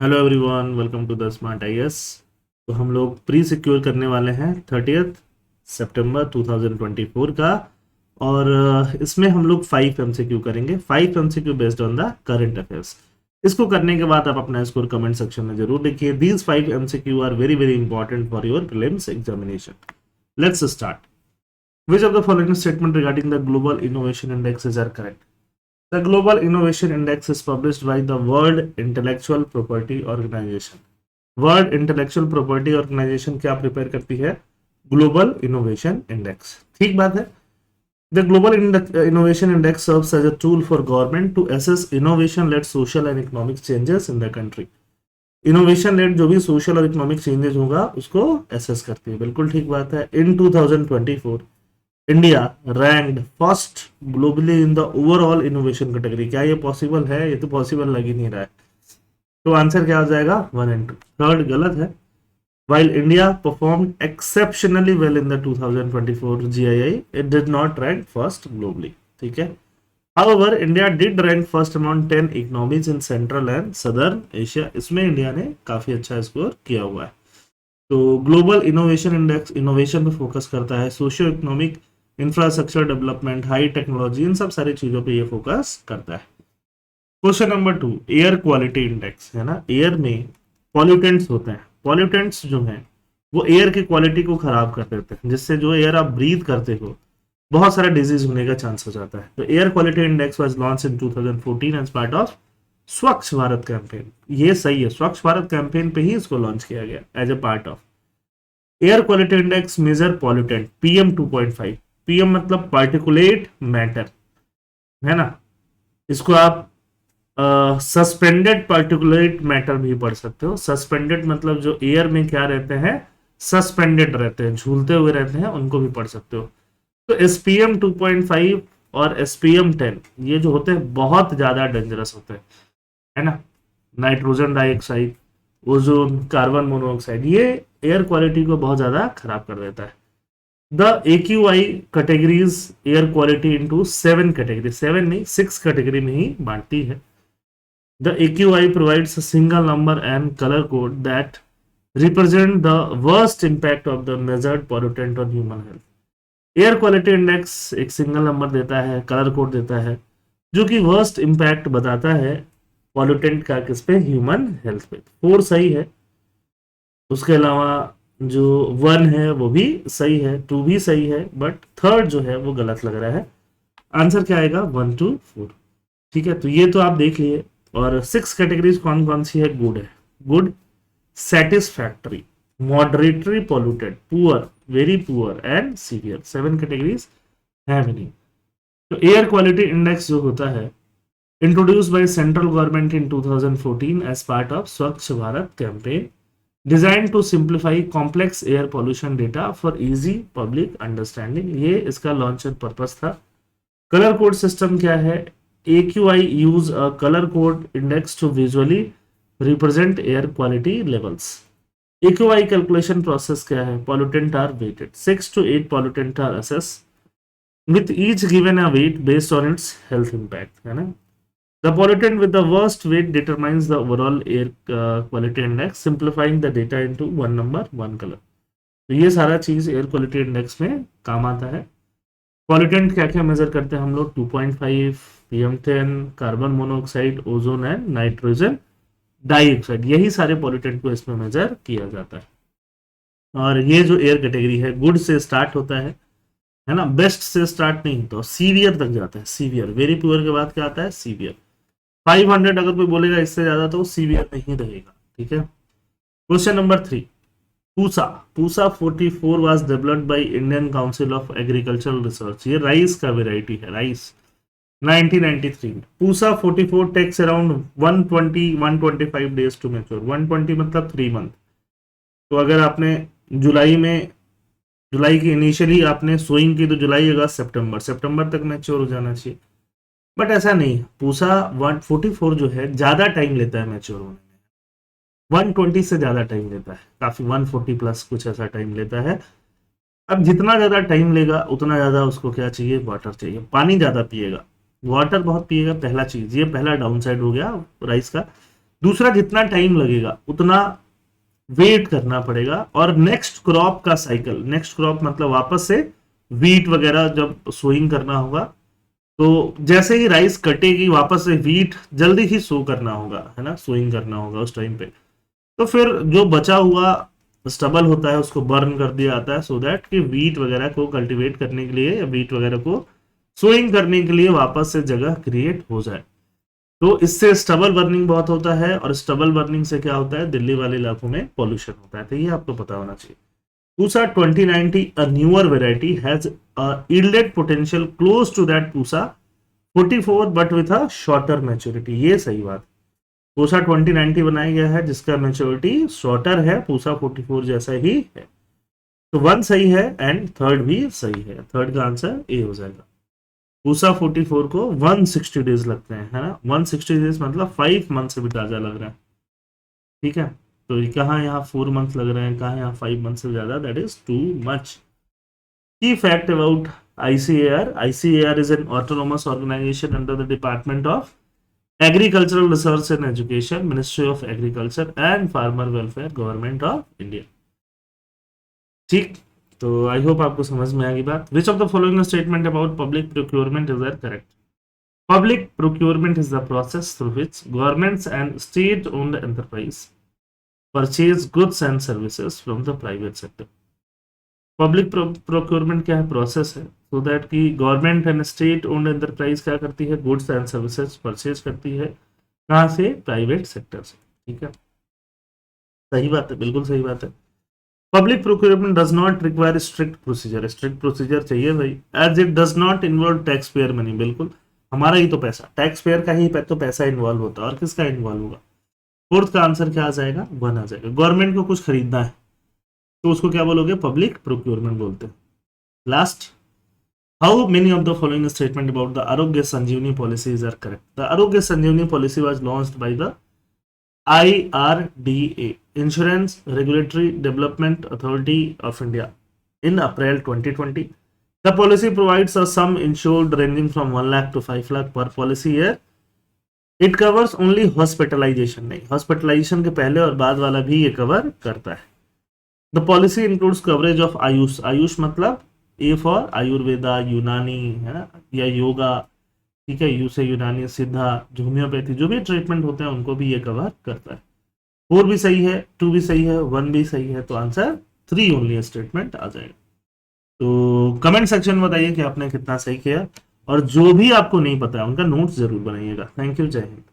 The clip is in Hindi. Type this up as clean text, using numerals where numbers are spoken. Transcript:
Hello everyone, welcome to the Smart IAS. तो हम लोग प्री सिक्योर करने वाले हैं 30 सितंबर 2024 का। और इसमें हम लोग 5 एमसीक्यू करेंगे, 5 MCQ based on the current affairs. इसको करने के बाद आप अपना स्कोर कमेंट सेक्शन में जरूर लिखिए। These 5 MCQ are very very important for your prelims examination. Let's start. Which of the following statement regarding the global innovation index are correct? The Global Innovation Index is published by the World Intellectual Property Organization. World Intellectual Property Organization क्या प्रिपेयर करती है? Global Innovation Index। ठीक बात है। The Global Innovation Index serves as a tool for government to assess innovation-led social and economic changes in the country. Innovation-led जो भी social और economic changes होगा उसको assess करती है। बिल्कुल ठीक बात है। In 2024 India ranked first globally in the overall innovation category. क्या ये पॉसिबल है? ये तो पॉसिबल लग ही नहीं रहा है। तो आंसर क्या हो जाएगा? 1 एंड 2। थर्ड गलत है। While India performed exceptionally well in the 2024 GII, it did not rank first globally. ठीक है। However, India did rank first among 10 economies in Central and Southern Asia. इसमें इंडिया ने काफी अच्छा स्कोर किया हुआ है। तो ग्लोबल इनोवेशन इंडेक्स इनोवेशन पे फोकस करता है, socio economic, infrastructure development, high technology, इन सब सारी चीजों पे ये फोकस करता है। Question number 2, air quality index है ना। एयर में पॉल्यूटेंट्स होते हैं। पॉल्यूटेंट्स जो हैं वो एयर की क्वालिटी को खराब कर देते हैं, जिससे जो एयर आप ब्रीथ करते हो बहुत सारा डिजीज होने का चांस हो जाता है। तो air quality index was launch in 2014 as part of Swachh Bharat campaign. ये सही है, स्वच्छ भारत कैंपेन पे ही इसको लॉन्च किया गया as a part of. Air quality index major pollutant PM 2.5। PM मतलब पार्टिकुलेट मैटर है ना। इसको आप सस्पेंडेड पार्टिकुलेट मैटर भी पढ़ सकते हो। सस्पेंडेड मतलब जो एयर में क्या रहते हैं, सस्पेंडेड रहते हैं, झूलते हुए रहते हैं, उनको भी पढ़ सकते हो। तो एसपीएम 2.5 और एसपीएम 10 ये जो होते हैं बहुत ज्यादा डेंजरस होते हैं, है ना। Nitrogen dioxide, ozone, carbon monoxide, ये एयर क्वालिटी को बहुत ज्यादा खराब कर देता है। The AQI categories air quality into 7 category, 7 नहीं 6 category में ही बांटती है। The AQI provides a single number and color code that represent the worst impact of the measured pollutant on human health. Air quality index एक सिंगल नंबर देता है, कलर कोड देता है, जो कि वर्स्ट इम्पैक्ट बताता है पॉल्यूटेंट का किस पे, ह्यूमन हेल्थ पे। 4 सही है। उसके अलावा जो 1 है वो भी सही है, 2 भी सही है, बट थर्ड जो है वो गलत लग रहा है। आंसर क्या आएगा? 1 to 4। ठीक है, तो ये तो आप देख लिए। और 6 कैटेगरीज कौन कौन सी है? गुड है, good, satisfactory, moderately polluted, poor, very poor and severe. 7 categories है भी नहीं। तो एयर क्वालिटी इंडेक्स जो होता है introduce by central government in 2014 as part of Swachh Bharat campaign, design to simplify complex air pollution data for easy public understanding. ये इसका लॉन्चर पर्पस था। कलर कोड सिस्टम क्या है? AQI use a colour code index to visually represent air quality levels. AQI calculation process क्या है? Pollutant are weighted, 6 to 8 pollutant are assess with each given a weight based on it's health impact, है ना। The pollutant with the worst weight determines the overall air quality index, simplifying the data into one number, one color. तो ये सारा चीज एयर क्वालिटी इंडेक्स में काम आता है। पॉल्यूटेंट क्या क्या मेजर करते हैं हम लोग? 2.5, PM10, carbon monoxide, ozone and nitrogen dioxide, यही सारे पॉल्यूटेंट को इसमें मेजर किया जाता है। और ये जो एयर कैटेगरी है गुड से स्टार्ट होता है ना, बेस्ट से स्टार्ट नहीं होता, सीवियर तक जाता है। सीवियर, वेरी पुअर के बाद क्या आता है? सीवियर। 500 अगर कोई बोलेगा इससे ज्यादा तो सीवियर नहीं रहेगा। ठीक है। Question number 3, Pusa. Pusa 44 was developed by Indian Council of Agricultural Research. ये राइस का वेराइटी है, राइस। 1993 में Pusa 44 takes around 125 days to mature. 120 मतलब 3 मंथ। तो अगर आपने जुलाई की इनिशियली आपने सोइंग की तो जुलाई, अगस्त, सितंबर तक मैच्योर हो जाना चाहिए। बट ऐसा नहीं, पूसा 144 जो है ज्यादा टाइम लेता है मैच्योर होने में। 120 से ज्यादा टाइम लेता है, काफी 140 प्लस कुछ ऐसा टाइम लेता है। अब जितना ज्यादा टाइम लेगा उतना ज्यादा उसको क्या चाहिए? वाटर चाहिए, पानी ज्यादा पिएगा, वाटर बहुत पिएगा। पहला चीज, ये पहला डाउन साइड हो गया राइस का। दूसरा, जितना टाइम लगेगा उतना वेट करना पड़ेगा। और नेक्स्ट क्रॉप का साइकिल, नेक्स्ट क्रॉप मतलब वापस से वीट वगैरह जब सोइंग करना होगा, तो जैसे ही राइस कटेगी वापस से वीट जल्दी ही सो करना होगा, है ना, सोइंग करना होगा उस टाइम पे। तो फिर जो बचा हुआ स्टबल होता है उसको बर्न कर दिया जाता है, सो दैट कि वीट वगैरह को कल्टीवेट करने के लिए या वीट वगैरह को सोइंग करने के लिए वापस से जगह क्रिएट हो जाए। तो इससे स्टबल बर्निंग बहुत होता है, और स्टबल बर्निंग से क्या होता है, दिल्ली वाले इलाकों में पॉल्यूशन होता है। तो ये आपको पता होना चाहिए। Pusa 2090 a newer variety has a yielded potential close to that Pusa 44 but with a shorter maturity। ये सही बात। पूसा 2090 बनाया गया है जिसका मेच्योरिटी शॉर्टर है, पूसा 44 जैसा ही है। तो वन सही है एंड थर्ड भी सही है। थर्ड का आंसर ए हो जाएगा। पूसा 44 को 160 डेज लगते हैं, है ना। 160 डेज मतलब 5 मंथ से भी ज्यादा लग रहा है, ठीक है। तो कहाँ यहाँ 4 मंथ लग रहे हैं, कहाँ यहाँ 5 मंथ से ज्यादा, दैट इज टू मच। की fact about ICAR: ICAR is an autonomous organization under the Department of Agricultural Research and Education, Ministry of Agriculture and Farmer Welfare, Government of India। ठीक, तो आई होप आपको समझ में आएगी बात। Which of the following statement about public procurement is are correct? Public procurement is the process through which governments and state-owned enterprise purchase goods and services from the private sector। Public procurement क्या है? प्रोसेस है सो दैट कि government and state owned enterprise क्या करती है? गुड्स एंड सर्विसेज परचेज करती है। कहाँ से? प्राइवेट सेक्टर से। ठीक है, सही बात है, बिल्कुल सही बात है। Public procurement does not require strict procedure. Strict procedure चाहिए भाई, as it does not involve taxpayer money. बिल्कुल, हमारा ही तो पैसा, टैक्स पेयर का ही तो पैसा इन्वॉल्व होता है, और किसका इन्वॉल्व होगा? फोर्थ का आंसर क्या आ जाएगा? 1 आ जाएगा। गवर्नमेंट को कुछ खरीदना है तो उसको क्या बोलोगे? पब्लिक प्रोक्योरमेंट बोलते हैं। Last, how many of the following statement about the Arogya Sanjeevani policies are correct? The Arogya Sanjeevani policy was launched by the IRDA, Insurance Regulatory Development Authority of India, in April 2020. The policy provides a sum insured ranging from 1 lakh to 5 lakh per policy year. It covers only hospitalization, नहीं, hospitalization के पहले और बाद वाला भी ये कवर करता है। The policy includes coverage of Ayush. Ayush मतलब A for आयुर्वेदा, यूनानी, है ना, या योगा, ठीक है, यू से यूनानी, सिद्धा, होम्योपैथी, जो भी ट्रीटमेंट होते हैं उनको भी ये कवर करता है। 4 भी सही है, 2 भी सही है, 1 भी सही है, तो आंसर 3 ओनली स्टेटमेंट आ जाएगा। तो कमेंट सेक्शन में बताइए कि आपने कितना सही किया, और जो भी आपको नहीं पता है उनका नोट्स जरूर बनाइएगा। थैंक यू, जय हिंद।